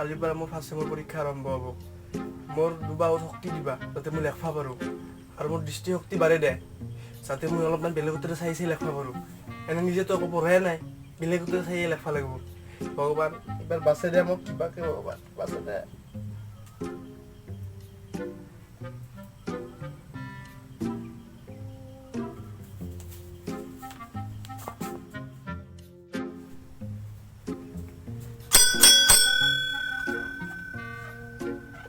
কালিৰ পৰা মোৰ ফাৰ্ষ্ট চেমৰ পৰীক্ষা আৰম্ভ হ'ব মোৰ দুবাহুত শক্তি দিবা যাতে মই লেখবা পাৰোঁ আৰু মোৰ দৃষ্টিশক্তি বাঢ়ে দে যাতে মই অলপমান বেলেগতে চাই লেখবা পাৰোঁ এনে নিজেতো একো পঢ়াই নাই বেলেগতে চাই লেখবা লাগিব ভগৱান এইবাৰ বাছে দে মোক কিবাকে ভগৱান বাছে দে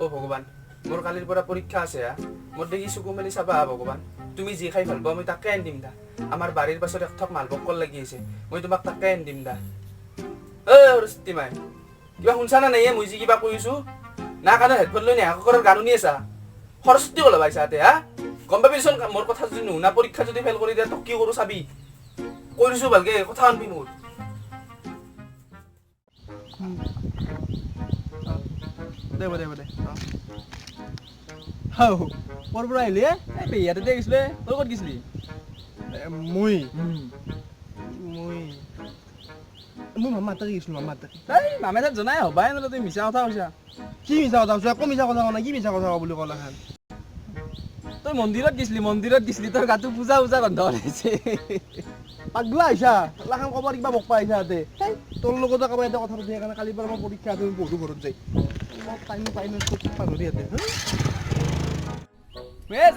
ও ভগৱান মোৰ কালিৰ পৰা পৰীক্ষা আছে মোৰ দেখি চকু মেলি চাবা ভগৱান তুমি যি খাই ভাল পোৱা মই তাকে আনি দিম দা আমাৰ বাৰীৰ পাছত এক ঠক মালভোগ লাগি আছে মই তোমাক তাকে আনি দিম দা সৰস্বতী মাই কিবা শুনছা না নাই মই যি কিবা কৈছো না কাণত হেডফোন লৈ নেহাকৰ গান শুনি আছা সৰস্বতী ক'লা পাইছা তে গম পাবিচোন মোৰ কথা যদি নুশুনা পৰীক্ষা যদি ফেল কৰি দিয়া তোক কি কৰো চাবি কৈ দিছো ভালকে কথা আনবি মোৰ দে হাও ক'ৰ পৰা আহিলি এই পেহীহঁতে গৈছিলে তই ক'ত গৈছিলি মই মামাৰ তাতে গৈছিলোঁ মামাৰ তাতে এই মামে তাত জনাই হবাই নহ'লে তুমি মিছা কথা কৈছা কি মিছা কথা কৈছো একো মিছা কথা কোৱা নাই কি মিছা কথা কোৱা বুলি ক'লা খান তই মন্দিৰত গৈছিলি তোৰ গাটো পূজা গন্ধ ওলাইছে পাগলা আহিছা লাখান ক'বাৰ কিবা বকপা আহিছা ইয়াতে তোৰ লগতে কাৰোবাৰ এটা কথা পাতি সেইকাৰণে কালিৰ পৰা মই পৰীক্ষা আছে পঢ়ো ঘৰত যাই মই টাইম পাহৰি ইয়াতে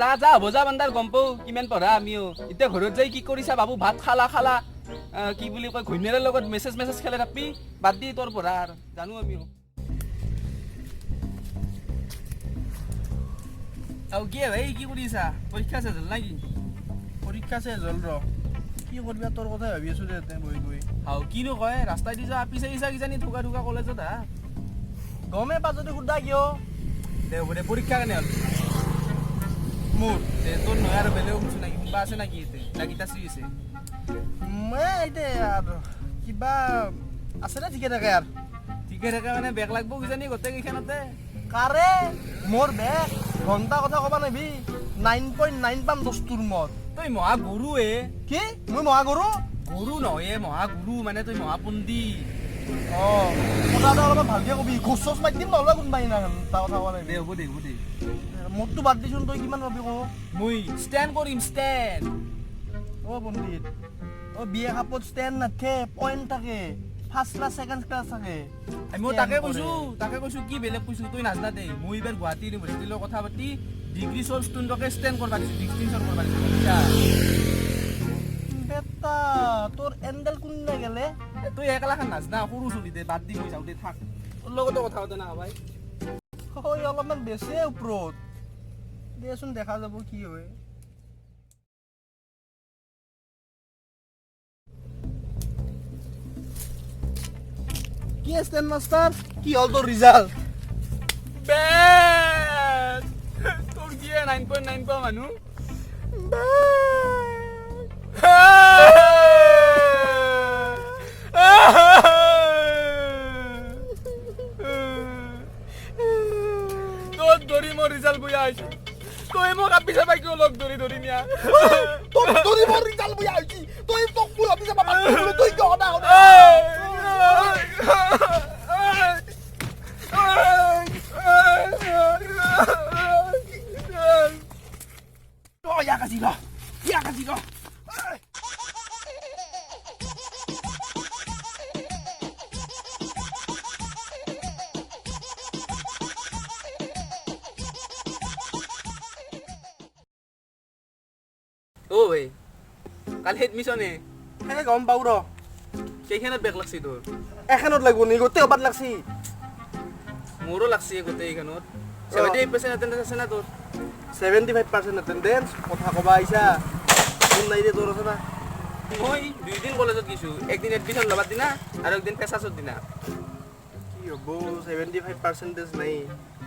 যা হ'ব যা বান্দাৰ গম পাওঁ কিমান পঢ়া আমিও এতিয়া ঘৰত যাই কি কৰিছা বাবু ভাত খালা কি বুলি কয় ঘৈণীয়েৰৰ লগত মেছেজ খেলাই থাকবি বাদ দি তোৰ পঢ়া আৰু জানো আমিও আৰু কি ভাই কি কৰিছা পৰীক্ষা আছে জল নাকি পৰীক্ষা আছে জল ৰ কি কৰিবি তোৰ কথাই ভাবি আছো দে ইয়াতে বহি হাও কিনো কয় ৰাস্তাই দি যোৱা পিছে কিজানি ঠুকা কলেজত গমে পা যদি সুধা কিয় দে হ'ব দে পৰীক্ষা কেনে হ'ল মোৰ দে তোৰ নহয় আৰু বেলেগ শুনছো নাকি কোনোবা আছে নাকি ইয়াতে না গীতাশ্ৰী আছে এতিয়া আৰু কিবা আছে নে ঠিকে থাকে আৰু ঠিকে থাকে মানে বেগ লাগব কিজানি গোটেইকেইখনতে কাৰে মোৰ বেগ ঘণ্টা কথা ক'বা নাবি 9.9 পাম 10 তোৰ মত তই মহা গুৰু কি মই মহাগুৰু গুৰু নহয় মহা গুৰু মানে তই মহাপণ্ডি কথাটো অলপমান ভালকে কবি ঘোচ চোচ মাৰি দিম নহ'লে কোনোবা সিদিনা তাৰ কথা কোৱা নাই দে হ'ব দে মোৰতো বাদ দিছোন তই কিমান ভাবি কওঁ মই ষ্টেণ্ড কৰিম ষ্টেণ্ড পণ্ডিত বিয়ে কাপত ষ্টেণ্ড নাথাকে পইণ্ট থাকে ফাৰ্ষ্ট ক্লাছ ছেকেণ্ড ক্লাছ থাকে মই তাকে কৈছো কি বেলেগ কৈছো তই নাজনা দে মই এইবাৰ গুৱাহাটী ইউনিভাৰ্চিটিৰ লগত কথা পাতি ডিগ্ৰী চল ষ্টুডেণ্টকে ষ্টেণ্ড কৰিব দিছোঁ ডিষ্টিংশ্যন কৰিব দিছোঁ বেটা তোৰ এণ্ডেল কোনদিনা গেলে তই একেলাখান নাজনা সৰু চলি দে বাদ দি মই যাওঁ দে থাক তোৰ লগতো কথা পাতে না ভাই অলপমান বেছিয়ে ওপৰত দেচোন দেখা যাব কি হয় কি ষ্টেণ্ড মাষ্টাৰ কি হ'ল তোৰ ৰিজাল্ট তোৰ কি 9.9 পোৱা মানুহ তোৰ ধৰি মোৰ ৰিজাল্ট বুয়া হৈছে তই মোক আপিছা পাই কিয় লগ ধৰি নিয়া তোৰ ধৰি মোৰ ৰিজাল্ট বুয়া হৈছে তই তোক মোৰ আপিছা পাই তই কিয় সদা ও ভাই কালি এডমিশ্যনে গম পাওঁ ৰ কেইখনত বেগ লাগছি তোৰ এখনত লাগব নি গোটেই অবাত লাগছি মোৰো লাগছি গোটেইখনত 78% এটেণ্ডেন্স আছে না তোৰ 75% এটেণ্ডেন্স কথা কবা আহিছা কোন নাই দে তোৰ আছে না মই 2 দিন কলেজত গৈছো একদিন এডমিশ্যন লবাৰ দিনা আৰু একদিন ফেচাছত দিনা কি হ'ব 75% নাই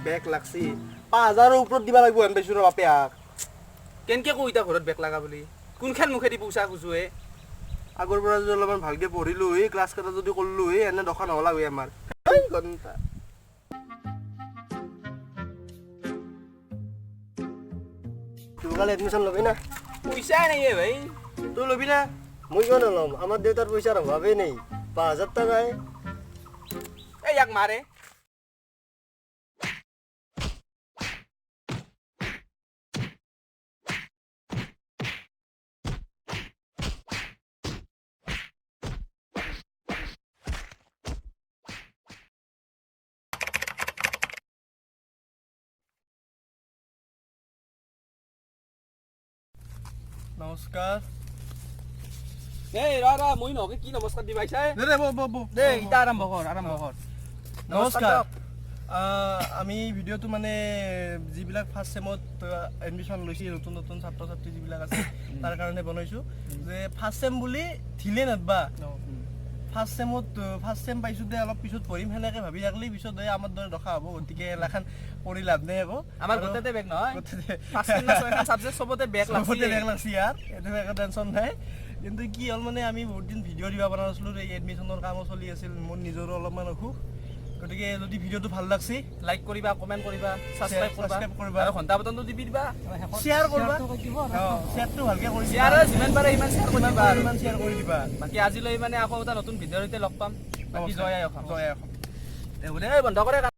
বেগ লাগছি 5000 ৰ ওপৰত দিবা লাগিব এন পাইছো ৰ বাপেক কেনকে কইতা ঘৰত বেগ লাগা বুলি কোনখান মুখেদি পইচা খুজু আগৰ পৰা যদি অলপমান ভালকে পঢ়িলো ক্লাছ কেইটা যদি কৰিলো এনে দখা নহলা আমাৰ ঘণ্টা তোকালে এডমিশ্যন লবি না পইচাই নাই ভাই তই লবি না মই কিয় নলম আমাৰ দেউতাৰ পইচাৰ অভাৱেই নাই 5000 টাকাই এই ইয়াক মাৰে নমস্কাৰ এই ৰ মই নকে কি নমস্কাৰ দি পাইছা দে বৌ দে ইটা আৰম্ভ কৰ নমস্কাৰ আমি ভিডিঅ'টো মানে যিবিলাক ফাৰ্ষ্ট চেমত এডমিশ্যন লৈছে নতুন নতুন ছাত্ৰ ছাত্ৰী যিবিলাক আছে তাৰ কাৰণে বনাইছোঁ যে ফাৰ্ষ্ট চেম বুলি ঢিলে নাদবা ফাৰ্ষ্ট চেম পাইছোঁ দে অলপ পিছত পঢ়িম সেনেকৈ ভাবি থাকিলে পিছত আমাৰ দৰে দখা হ'ব গতিকে এলাখান পঢ়ি লাভ নাই আকৌ আমাৰ গোটেইতে বেগ নহয় ফাৰ্ষ্ট চেম না ছয়খন সাবজেক্ট চবতে বেগ লাগছি ইয়াৰ এইটো একো টেনশ্যন নাই কিন্তু কি হ'ল মানে আমি বহুত দিন ভিডিঅ' দিব পৰা নাছিলোঁ এই এডমিশ্যনৰ কামো চলি আছিল মোৰ নিজৰো অলপমান অসুখ গতিকে যদি ভিডিঅ'টো ভাল লাগছি লাইক কৰিবা কমেণ্ট কৰিবা সাবস্ক্ৰাইব কৰিবা আৰু ঘণ্টা বটনটো টিপি দিবা শ্বেয়াৰ কৰিবা শ্বেয়াৰটো ভালকৈ কৰি শ্বেয়াৰ যিমান পাৰে সিমান শ্বেয়াৰ কৰিবা ইমান শ্বেয়াৰ কৰি দিবা বাকী আজিলৈ মানে আকৌ এটা নতুন ভিডিঅ'ৰ সৈতে লগ পাম বাকী জয় আই অসম জয় অসম বন্ধ কৰে